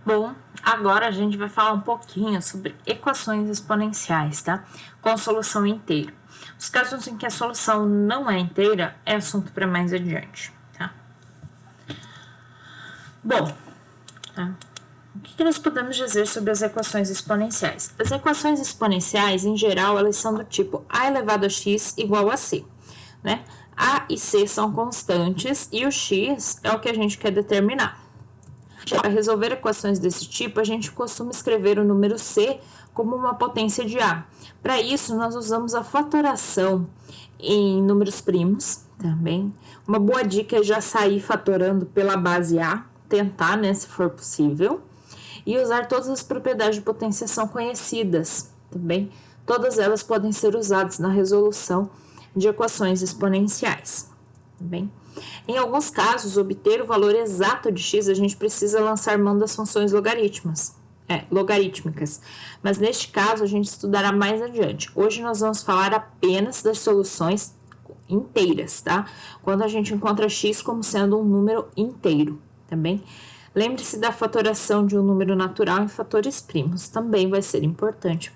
Bom, agora a gente vai falar um pouquinho sobre equações exponenciais, tá? Com solução inteira. Os casos em que a solução não é inteira é assunto para mais adiante, tá? Bom, tá? O que nós podemos dizer sobre as equações exponenciais? As equações exponenciais, em geral, elas são do tipo a elevado a x igual a c, né? A e c são constantes e o x é o que a gente quer determinar. Para resolver equações desse tipo, a gente costuma escrever o número c como uma potência de a. Para isso, nós usamos a fatoração em números primos também. Uma boa dica é já sair fatorando pela base a, tentar, né, se for possível, e usar todas as propriedades de potenciação conhecidas também. Todas elas podem ser usadas na resolução de equações exponenciais. Bem, em alguns casos, obter o valor exato de x, a gente precisa lançar mão das funções logarítmicas. Mas neste caso, a gente estudará mais adiante. Hoje nós vamos falar apenas das soluções inteiras, tá? Quando a gente encontra x como sendo um número inteiro, tá bem? Lembre-se da fatoração de um número natural em fatores primos. Também vai ser importante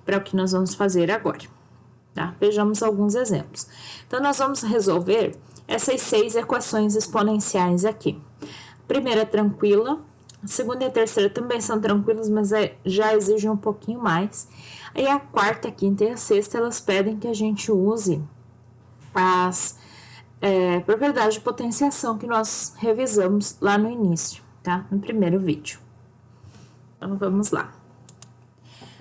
para o que nós vamos fazer agora. Tá? Vejamos alguns exemplos. Então, nós vamos resolver essas 6 equações exponenciais aqui. A primeira é tranquila, a segunda e a terceira também são tranquilas, mas já exigem um pouquinho mais. E a quarta, a quinta e a sexta, elas pedem que a gente use as propriedades de potenciação que nós revisamos lá no início, tá? No primeiro vídeo. Então, vamos lá.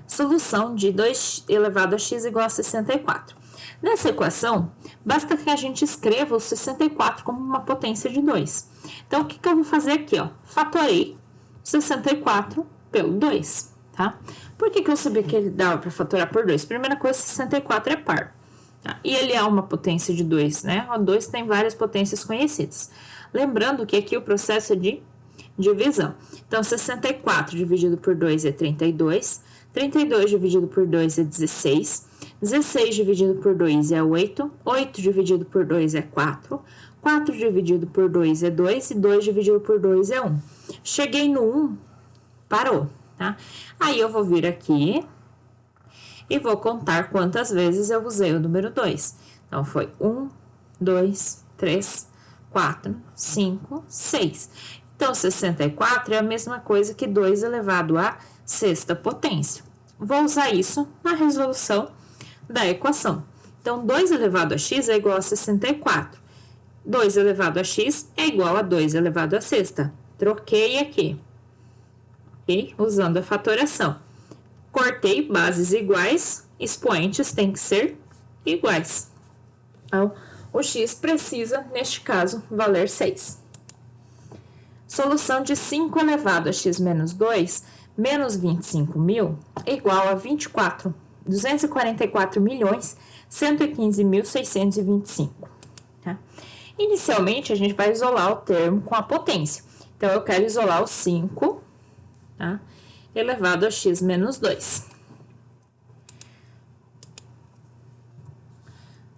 Solução de 2 elevado a x igual a 64. Nessa equação, basta que a gente escreva o 64 como uma potência de 2. Então, o que eu vou fazer aqui? Ó? Fatorei 64 pelo 2, tá? Por que eu sabia que ele dava para fatorar por 2? Primeira coisa, 64 é par. Tá? E ele é uma potência de 2, né? O 2 tem várias potências conhecidas. Lembrando que aqui o processo é de divisão. Então, 64 dividido por 2 é 32. 32 dividido por 2 é 16. 16 dividido por 2 é 8. 8 dividido por 2 é 4. 4 dividido por 2 é 2. E 2 dividido por 2 é 1. Cheguei no 1, parou, tá? Aí eu vou vir aqui e vou contar quantas vezes eu usei o número 2. Então, foi 1, 2, 3, 4, 5, 6. Então, 64 é a mesma coisa que 2 elevado à sexta potência. Vou usar isso na resolução da equação. Então, 2 elevado a x é igual a 64. 2 elevado a x é igual a 2 elevado à sexta. Troquei aqui, ok? Usando a fatoração. Cortei bases iguais, expoentes têm que ser iguais. Então, o x precisa, neste caso, valer 6. Solução de 5 elevado a x menos 2 menos 25 mil é igual a 244 milhões 115.625. Tá? Inicialmente, a gente vai isolar o termo com a potência. Então, eu quero isolar o 5, tá? Elevado a x menos 2.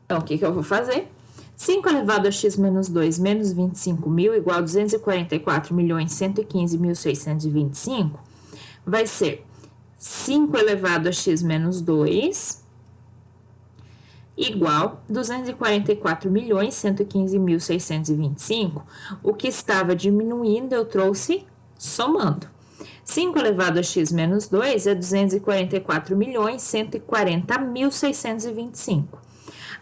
Então, o que eu vou fazer? 5 elevado a x menos 2 menos 25 mil igual a 244.115.625 vai ser 5 elevado a x menos 2 igual 244.115.625. O que estava diminuindo eu trouxe somando. 5 elevado a x menos 2 é 244.140.625.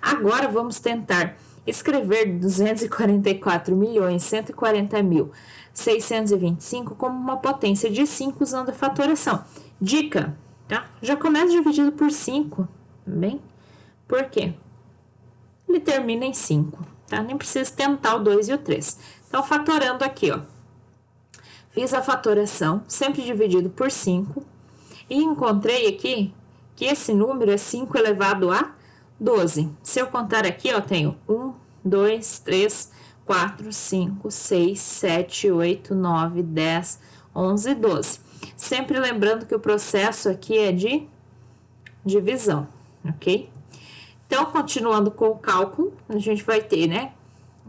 Agora, vamos tentar escrever 244.140.625 como uma potência de 5 usando a fatoração. Dica, tá? Já começa dividido por 5, bem? Por quê? Ele termina em 5, tá? Nem precisa tentar o 2 e o 3. Então, fatorando aqui, ó. Fiz a fatoração, sempre dividido por 5, e encontrei aqui que esse número é 5 elevado a 12. Se eu contar aqui, eu tenho 1, 2, 3, 4, 5, 6, 7, 8, 9, 10, 11, 12. Sempre lembrando que o processo aqui é de divisão, ok? Então, continuando com o cálculo, a gente vai ter, né,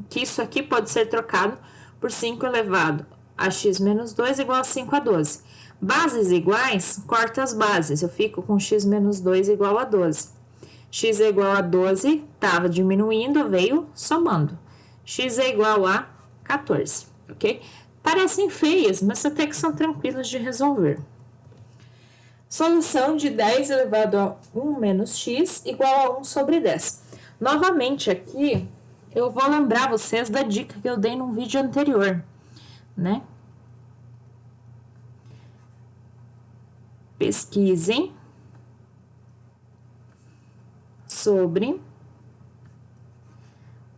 que isso aqui pode ser trocado por 5 elevado a x menos 2 igual a 5 a 12. Bases iguais, corta as bases. Eu fico com x menos 2 igual a 12. X é igual a 12, estava diminuindo, veio somando. X é igual a 14, ok? Parecem feias, mas até que são tranquilas de resolver. Solução de 10 elevado a 1 menos x igual a 1 sobre 10. Novamente aqui, eu vou lembrar vocês da dica que eu dei no vídeo anterior, né? Pesquisem sobre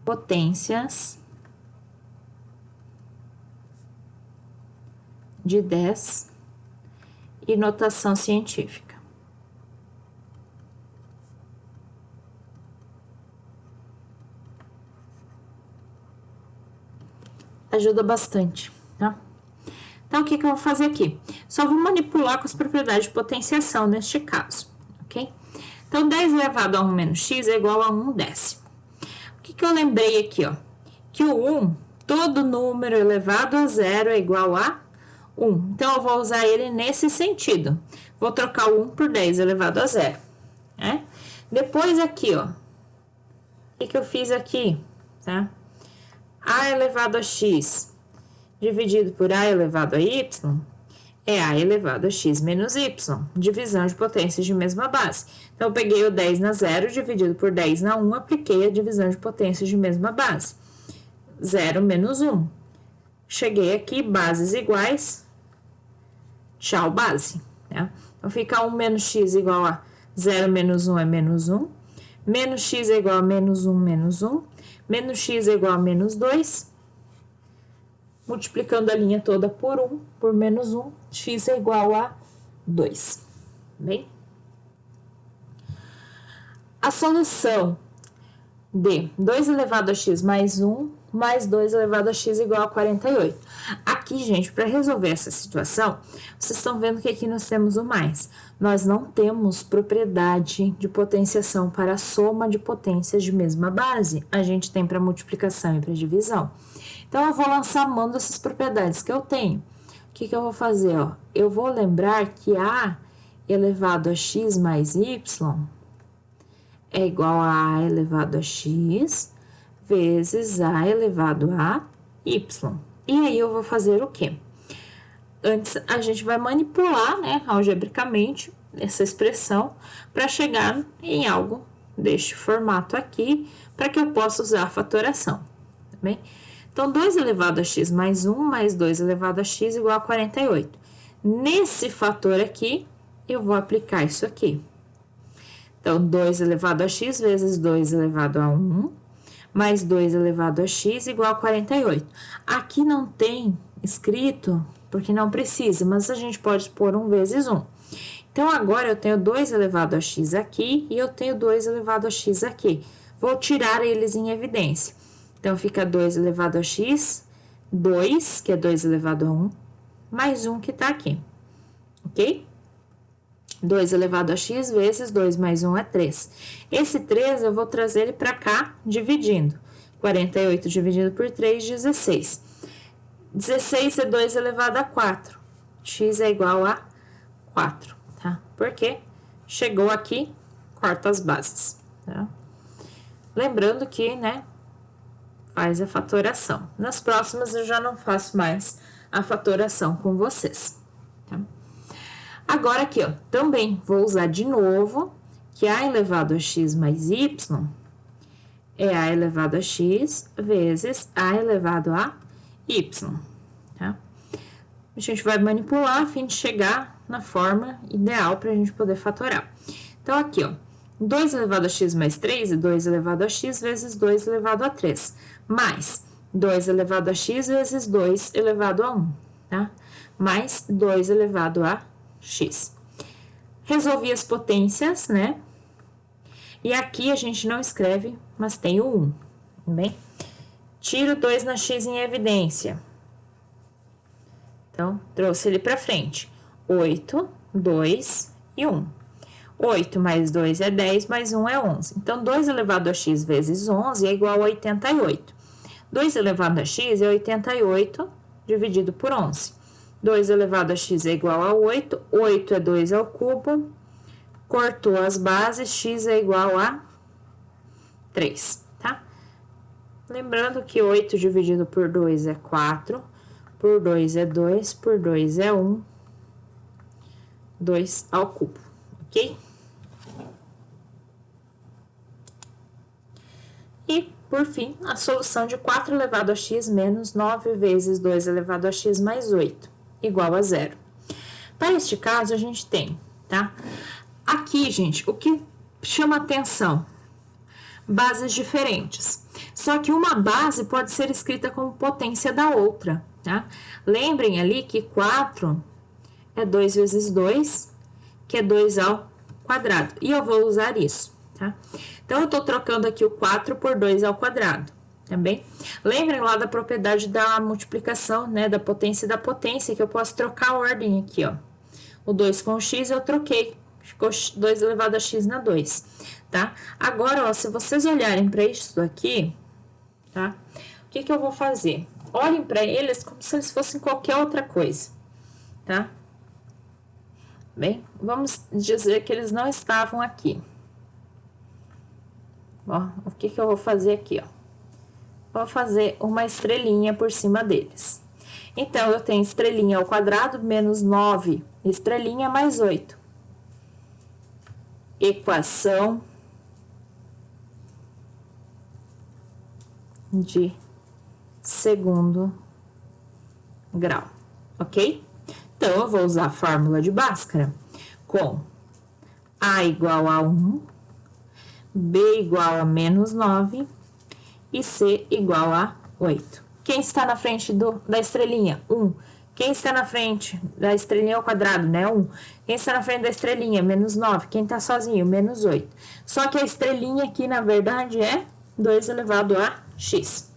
potências de 10 e notação científica. Ajuda bastante, tá? Então, o que eu vou fazer aqui? Só vou manipular com as propriedades de potenciação neste caso, ok? Então, 10 elevado a 1 menos x é igual a 1 décimo. O que eu lembrei aqui, ó? Que o 1, todo número elevado a zero é igual a 1. Então, eu vou usar ele nesse sentido. Vou trocar o 1 por 10 elevado a zero, né? Depois aqui, ó. O que eu fiz aqui, tá? A elevado a x dividido por a elevado a y é a elevado a x menos y, divisão de potências de mesma base. Então, eu peguei o 10 na 0, dividido por 10 na 1, apliquei a divisão de potências de mesma base. 0 menos 1. Cheguei aqui, bases iguais, tchau, base. Tá? Então, fica 1 menos x igual a 0 menos 1 é menos 1. Menos x é igual a menos 1, menos 1. Menos x é igual a menos 2. Multiplicando a linha toda por 1, por menos 1, x é igual a 2. Bem? A solução de 2 elevado a x mais 1 mais 2 elevado a x igual a 48. Aqui, gente, para resolver essa situação, vocês estão vendo que aqui nós temos o mais. Nós não temos propriedade de potenciação para a soma de potências de mesma base. A gente tem para multiplicação e para divisão. Então, eu vou lançar mão dessas propriedades que eu tenho. O que eu vou fazer? Ó? Eu vou lembrar que a elevado a x mais y é igual a elevado a x vezes a elevado a y. E aí, eu vou fazer o quê? Antes, a gente vai manipular, né, algebricamente, essa expressão para chegar em algo deste formato aqui, para que eu possa usar a fatoração, tá bem? Então, 2 elevado a x mais 1 mais 2 elevado a x igual a 48. Nesse fator aqui, eu vou aplicar isso aqui. Então, 2 elevado a x vezes 2 elevado a 1, mais 2 elevado a x igual a 48. Aqui não tem escrito, porque não precisa, mas a gente pode pôr 1 vezes 1. Então, agora eu tenho 2 elevado a x aqui e eu tenho 2 elevado a x aqui. Vou tirar eles em evidência. Então, fica 2 elevado a x, 2, que é 2 elevado a 1, mais 1 que tá aqui, ok? 2 elevado a x vezes 2 mais 1 é 3. Esse 3 eu vou trazer ele para cá, dividindo. 48 dividido por 3, 16. 16 é 2 elevado a 4. X é igual a 4, tá? Porque chegou aqui, corta as bases, tá? Lembrando que, né, faz a fatoração. Nas próximas eu já não faço mais a fatoração com vocês, tá? Agora aqui, ó, também vou usar de novo que a elevado a x mais y é a elevado a x vezes a elevado a y, tá? A gente vai manipular a fim de chegar na forma ideal para a gente poder fatorar. Então, aqui, ó, 2 elevado a x mais 3 é 2 elevado a x vezes 2 elevado a 3, mais 2 elevado a x vezes 2 elevado a 1, tá? Mais 2 elevado a x. Resolvi as potências, né? E aqui a gente não escreve, mas tem o 1, tá bem? Tiro 2 na x em evidência. Então, trouxe ele para frente. 8, 2 e 1. 8 mais 2 é 10, mais 1 é 11. Então, 2 elevado a x vezes 11 é igual a 88. 2 elevado a x é 88 dividido por 11. 2 elevado a x é igual a 8, 8 é 2 ao cubo, cortou as bases, x é igual a 3, tá? Lembrando que 8 dividido por 2 é 4, por 2 é 2, por 2 é 1, 2 ao cubo, ok? E, por fim, a solução de 4 elevado a x menos 9 vezes 2 elevado a x mais 8, igual a 0. Para este caso, a gente tem, tá? Aqui, gente, o que chama atenção? Bases diferentes. Só que uma base pode ser escrita como potência da outra, tá? Lembrem ali que 4 é 2 vezes 2, que é 2 ao quadrado. E eu vou usar isso, tá? Então, eu tô trocando aqui o 4 por 2 ao quadrado, tá bem? Lembrem lá da propriedade da multiplicação, né? Da potência e da potência, que eu posso trocar a ordem aqui, ó. O 2 com o x eu troquei, ficou 2 elevado a x na 2, tá? Agora, ó, se vocês olharem para isso aqui, tá? O que que eu vou fazer? Olhem para eles como se eles fossem qualquer outra coisa, tá? Bem, vamos dizer que eles não estavam aqui. Ó, o que que eu vou fazer aqui, ó? Vou fazer uma estrelinha por cima deles. Então, eu tenho estrelinha ao quadrado menos 9, estrelinha mais 8. Equação de segundo grau, ok? Então, eu vou usar a fórmula de Bhaskara com A igual a 1, B igual a menos 9 e C igual a 8. Quem está na frente da estrelinha? 1. Quem está na frente da estrelinha ao quadrado, né? 1. Quem está na frente da estrelinha? Menos 9. Quem está sozinho? Menos 8. Só que a estrelinha aqui, na verdade, é 2 elevado a x.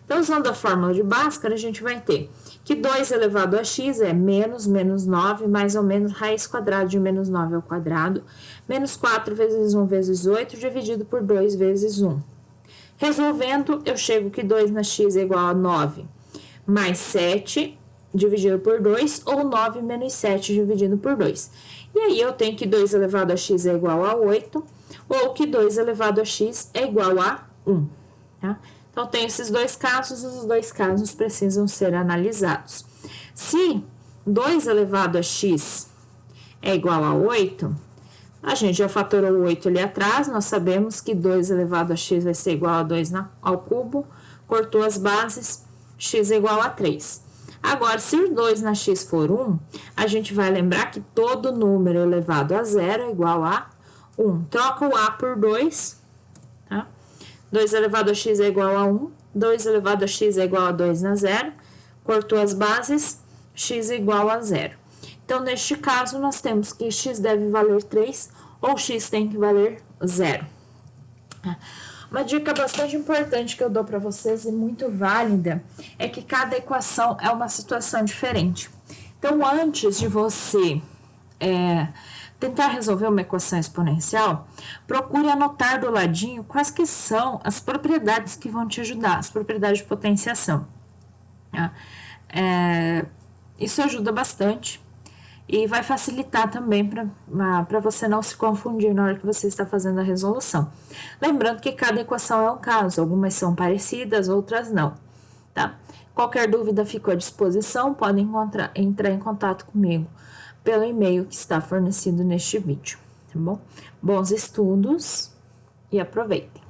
Então, usando a fórmula de Bhaskara, a gente vai ter que 2 elevado a x é menos 9, mais ou menos raiz quadrada de menos 9 ao quadrado, menos 4 vezes 1 vezes 8, dividido por 2 vezes 1. Resolvendo, eu chego que 2 na x é igual a 9, mais 7, dividido por 2, ou 9 menos 7, dividido por 2. E aí, eu tenho que 2 elevado a x é igual a 8, ou que 2 elevado a x é igual a 1, tá? Então, tem esses dois casos, os dois casos precisam ser analisados. Se 2 elevado a x é igual a 8, a gente já fatorou o 8 ali atrás, nós sabemos que 2 elevado a x vai ser igual a 2 ao cubo, cortou as bases, x é igual a 3. Agora, se o 2 na x for 1, a gente vai lembrar que todo número elevado a 0 é igual a 1. Troca o a por 2, tá? 2 elevado a x é igual a 1, 2 elevado a x é igual a 2 na 0, cortou as bases, x é igual a 0. Então, neste caso, nós temos que x deve valer 3 ou x tem que valer 0. Uma dica bastante importante que eu dou para vocês e muito válida é que cada equação é uma situação diferente. Então, antes de você tentar resolver uma equação exponencial, procure anotar do ladinho quais que são as propriedades que vão te ajudar, as propriedades de potenciação. Tá? Isso ajuda bastante e vai facilitar também para você não se confundir na hora que você está fazendo a resolução. Lembrando que cada equação é um caso, algumas são parecidas, outras não, tá? Qualquer dúvida fica à disposição, podem entrar em contato comigo pelo e-mail que está fornecido neste vídeo, tá bom? Bons estudos e aproveitem!